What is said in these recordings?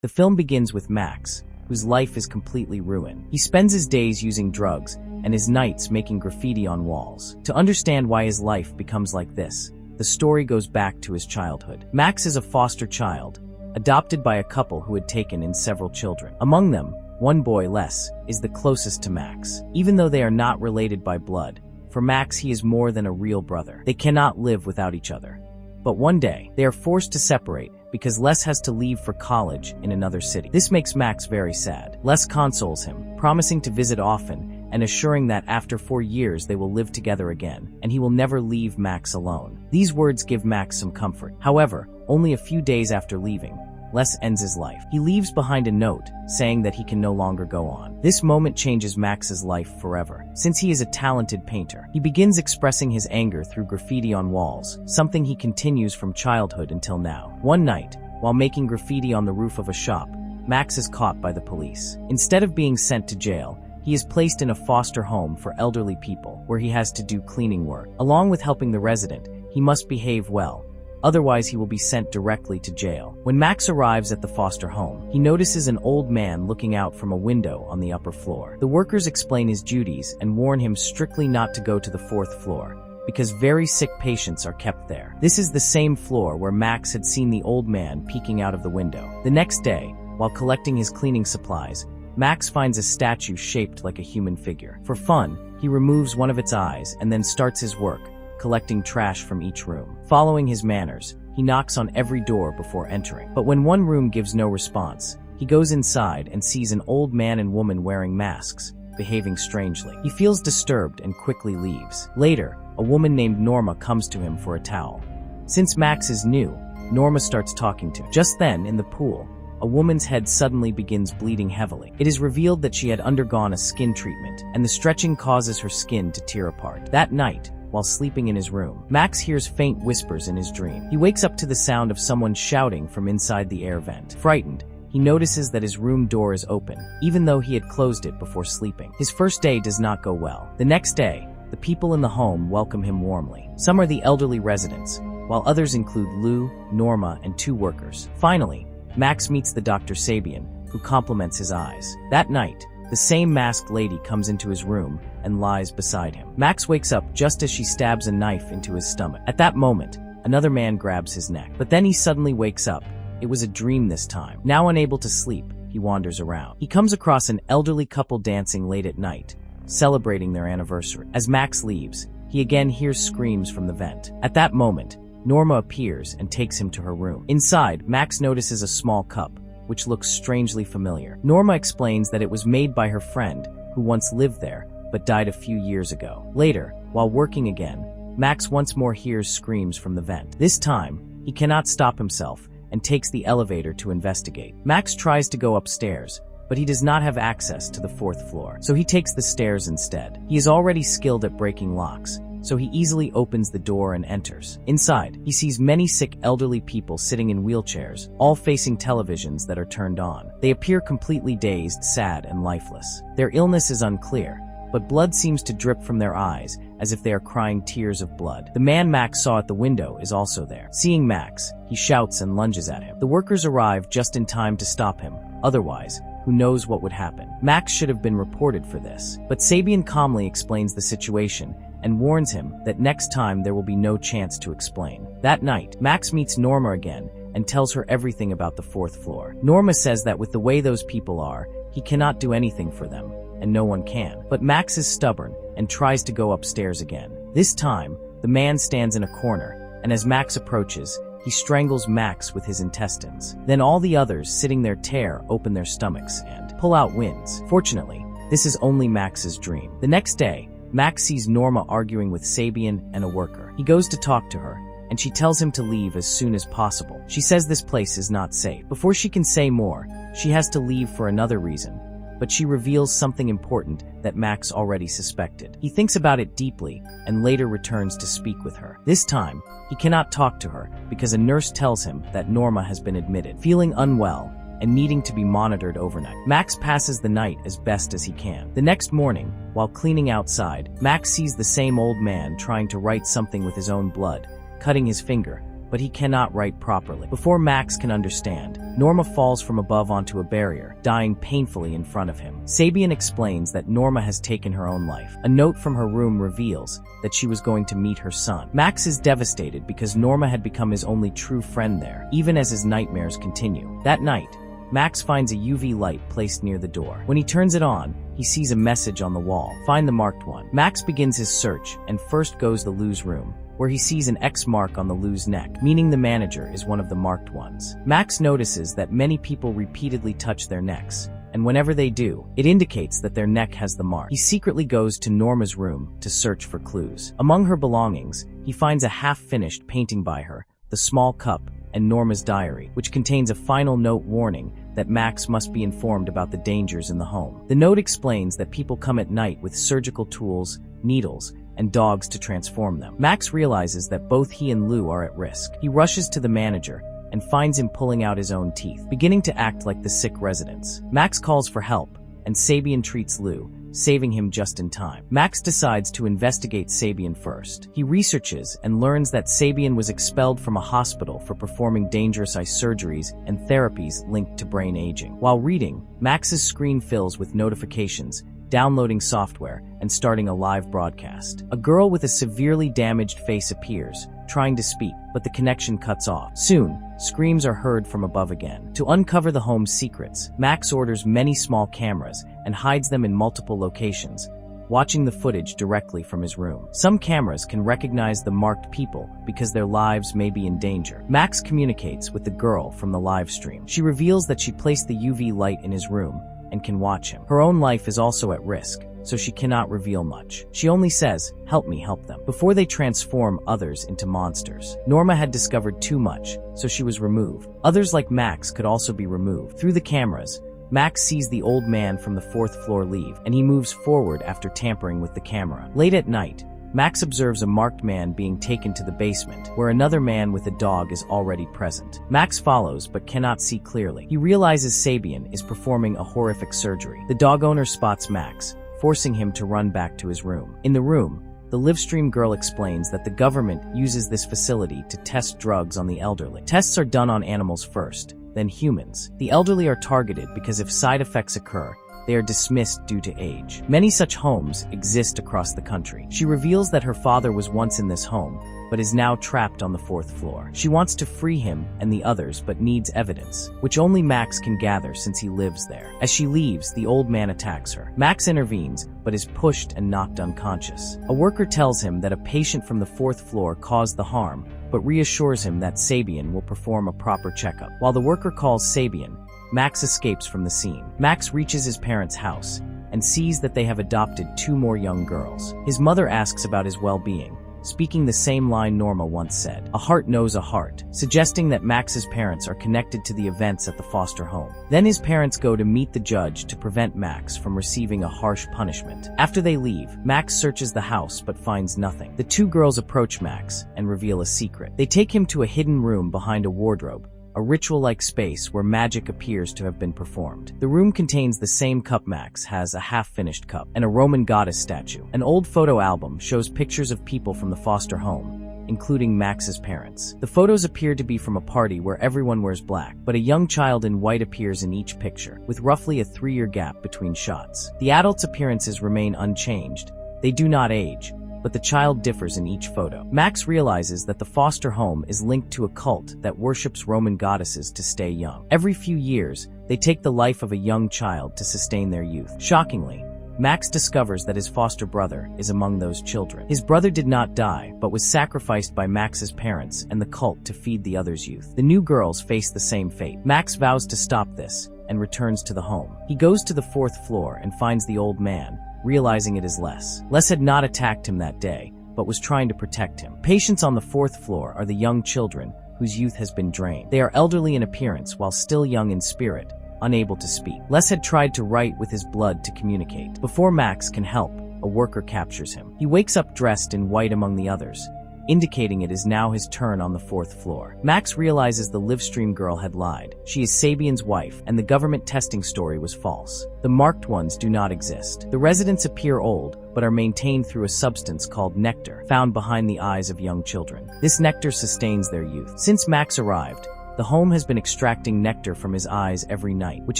The film begins with Max, whose life is completely ruined. He spends his days using drugs and his nights making graffiti on walls. To understand why his life becomes like this, the story goes back to his childhood. Max is a foster child, adopted by a couple who had taken in several children. Among them, one boy, Les, is the closest to Max. Even though they are not related by blood, for Max he is more than a real brother. They cannot live without each other. But one day, they are forced to separate because Les has to leave for college in another city. This makes Max very sad. Les consoles him, promising to visit often and assuring that after 4 years they will live together again, and he will never leave Max alone. These words give Max some comfort. However, only a few days after leaving, Les ends his life. He leaves behind a note saying that he can no longer go on. This moment changes Max's life forever. Since he is a talented painter, he begins expressing his anger through graffiti on walls, something he continues from childhood until now. One night, while making graffiti on the roof of a shop, Max is caught by the police. Instead of being sent to jail, he is placed in a foster home for elderly people, where he has to do cleaning work. Along with helping the resident, he must behave well. Otherwise, he will be sent directly to jail. When Max arrives at the foster home, he notices an old man looking out from a window on the upper floor. The workers explain his duties and warn him strictly not to go to the 4th floor, because very sick patients are kept there. This is the same floor where Max had seen the old man peeking out of the window. The next day, while collecting his cleaning supplies, Max finds a statue shaped like a human figure. For fun, he removes one of its eyes and then starts his work, collecting trash from each room. Following his manners, he knocks on every door before entering. But when one room gives no response, he goes inside and sees an old man and woman wearing masks, behaving strangely. He feels disturbed and quickly leaves. Later, a woman named Norma comes to him for a towel. Since Max is new, Norma starts talking to him. Just then, in the pool, a woman's head suddenly begins bleeding heavily. It is revealed that she had undergone a skin treatment, and the stretching causes her skin to tear apart. That night, while sleeping in his room, Max hears faint whispers in his dream. He wakes up to the sound of someone shouting from inside the air vent. Frightened, he notices that his room door is open, even though he had closed it before sleeping. His first day does not go well. The next day, the people in the home welcome him warmly. Some are the elderly residents, while others include Lou, Norma, and 2 workers. Finally, Max meets the Dr. Sabian, who compliments his eyes. That night, the same masked lady comes into his room and lies beside him. Max wakes up just as she stabs a knife into his stomach. At that moment, another man grabs his neck. But then he suddenly wakes up. It was a dream this time. Now unable to sleep, he wanders around. He comes across an elderly couple dancing late at night, celebrating their anniversary. As Max leaves, he again hears screams from the vent. At that moment, Norma appears and takes him to her room. Inside, Max notices a small cup, which looks strangely familiar. Norma explains that it was made by her friend, who once lived there, but died a few years ago. Later, while working again, Max once more hears screams from the vent. This time, he cannot stop himself and takes the elevator to investigate. Max tries to go upstairs, but he does not have access to the 4th floor, so he takes the stairs instead. He is already skilled at breaking locks, so he easily opens the door and enters. Inside, he sees many sick elderly people sitting in wheelchairs, all facing televisions that are turned on. They appear completely dazed, sad, and lifeless. Their illness is unclear, but blood seems to drip from their eyes as if they are crying tears of blood. The man Max saw at the window is also there. Seeing Max, he shouts and lunges at him. The workers arrive just in time to stop him. Otherwise, who knows what would happen. Max should have been reported for this. But Sabian calmly explains the situation and warns him that next time there will be no chance to explain. That night, Max meets Norma again and tells her everything about the 4th floor. Norma says that with the way those people are, he cannot do anything for them, and no one can. But Max is stubborn and tries to go upstairs again. This time, the man stands in a corner, and as Max approaches, he strangles Max with his intestines. Then all the others sitting there tear open their stomachs and pull out wins. Fortunately, this is only Max's dream. The next day, Max sees Norma arguing with Sabian and a worker. He goes to talk to her, and she tells him to leave as soon as possible. She says this place is not safe. Before she can say more, she has to leave for another reason, but she reveals something important that Max already suspected. He thinks about it deeply and later returns to speak with her. This time, he cannot talk to her because a nurse tells him that Norma has been admitted. Feeling unwell and needing to be monitored overnight, Max passes the night as best as he can. The next morning, while cleaning outside, Max sees the same old man trying to write something with his own blood, cutting his finger, but he cannot write properly. Before Max can understand, Norma falls from above onto a barrier, dying painfully in front of him. Sabian explains that Norma has taken her own life. A note from her room reveals that she was going to meet her son. Max is devastated because Norma had become his only true friend there, even as his nightmares continue. That night, Max finds a UV light placed near the door. When he turns it on, he sees a message on the wall. Find the marked one. Max begins his search and first goes to Lou's room, where he sees an X mark on the Lou's neck, meaning the manager is one of the marked ones. Max notices that many people repeatedly touch their necks, and whenever they do, it indicates that their neck has the mark. He secretly goes to Norma's room to search for clues. Among her belongings, he finds a half-finished painting by her, the small cup, and Norma's diary, which contains a final note warning that Max must be informed about the dangers in the home. The note explains that people come at night with surgical tools, needles, and dogs to transform them. Max realizes that both he and Lou are at risk. He rushes to the manager and finds him pulling out his own teeth, beginning to act like the sick residents. Max calls for help, and Sabian treats Lou, saving him just in time. Max decides to investigate Sabian first. He researches and learns that Sabian was expelled from a hospital for performing dangerous eye surgeries and therapies linked to brain aging. While reading, Max's screen fills with notifications, downloading software, and starting a live broadcast. A girl with a severely damaged face appears, trying to speak, but the connection cuts off. Soon, screams are heard from above again. To uncover the home's secrets, Max orders many small cameras and hides them in multiple locations, watching the footage directly from his room. Some cameras can recognize the marked people because their lives may be in danger. Max communicates with the girl from the live stream. She reveals that she placed the UV light in his room and can watch him. Her own life is also at risk, so she cannot reveal much. She only says, "Help me help them," before they transform others into monsters. Norma had discovered too much, so she was removed. Others like Max could also be removed. Through the cameras, Max sees the old man from the 4th floor leave, and he moves forward after tampering with the camera. Late at night, Max observes a marked man being taken to the basement, where another man with a dog is already present. Max follows but cannot see clearly. He realizes Sabian is performing a horrific surgery. The dog owner spots Max, forcing him to run back to his room. In the room, the livestream girl explains that the government uses this facility to test drugs on the elderly. Tests are done on animals first, then humans. The elderly are targeted because if side effects occur, they are dismissed due to age. Many such homes exist across the country. She reveals that her father was once in this home, but is now trapped on the 4th floor. She wants to free him and the others but needs evidence, which only Max can gather since he lives there. As she leaves, the old man attacks her. Max intervenes, but is pushed and knocked unconscious. A worker tells him that a patient from the 4th floor caused the harm, but reassures him that Sabian will perform a proper checkup. While the worker calls Sabian, Max escapes from the scene. Max reaches his parents' house and sees that they have adopted 2 more young girls. His mother asks about his well-being, speaking the same line Norma once said, "A heart knows a heart," suggesting that Max's parents are connected to the events at the foster home. Then his parents go to meet the judge to prevent Max from receiving a harsh punishment. After they leave, Max searches the house but finds nothing. The 2 girls approach Max and reveal a secret. They take him to a hidden room behind a wardrobe, a ritual-like space where magic appears to have been performed. The room contains the same cup. Max has a half-finished cup and a Roman goddess statue. An old photo album shows pictures of people from the foster home, including Max's parents. The photos appear to be from a party where everyone wears black, but a young child in white appears in each picture, with roughly a 3-year gap between shots. The adults' appearances remain unchanged. They do not age, but the child differs in each photo. Max realizes that the foster home is linked to a cult that worships Roman goddesses to stay young. Every few years, they take the life of a young child to sustain their youth. Shockingly, Max discovers that his foster brother is among those children. His brother did not die, but was sacrificed by Max's parents and the cult to feed the others' youth. The new girls face the same fate. Max vows to stop this and returns to the home. He goes to the 4th floor and finds the old man, realizing it is Les. Les had not attacked him that day, but was trying to protect him. Patients on the 4th floor are the young children whose youth has been drained. They are elderly in appearance while still young in spirit, unable to speak. Les had tried to write with his blood to communicate. Before Max can help, a worker captures him. He wakes up dressed in white among the others, indicating it is now his turn on the 4th floor. Max realizes the Livestream girl had lied. She is Sabian's wife, and the government testing story was false. The marked ones do not exist. The residents appear old, but are maintained through a substance called nectar, found behind the eyes of young children. This nectar sustains their youth. Since Max arrived, the home has been extracting nectar from his eyes every night, which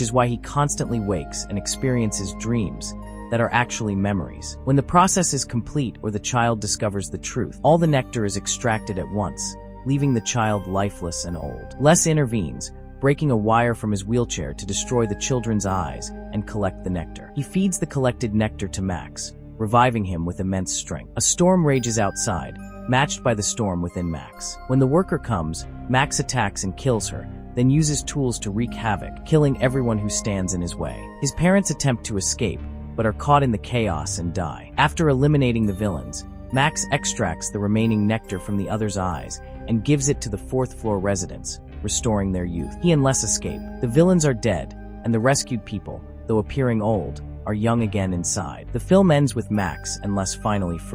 is why he constantly wakes and experiences dreams that are actually memories. When the process is complete or the child discovers the truth, all the nectar is extracted at once, leaving the child lifeless and old. Les intervenes, breaking a wire from his wheelchair to destroy the children's eyes and collect the nectar. He feeds the collected nectar to Max, reviving him with immense strength. A storm rages outside, matched by the storm within Max. When the worker comes, Max attacks and kills her, then uses tools to wreak havoc, killing everyone who stands in his way. His parents attempt to escape, but are caught in the chaos and die. After eliminating the villains, Max extracts the remaining nectar from the others' eyes and gives it to the 4th floor residents, restoring their youth. He and Les escape. The villains are dead, and the rescued people, though appearing old, are young again inside. The film ends with Max and Les finally free.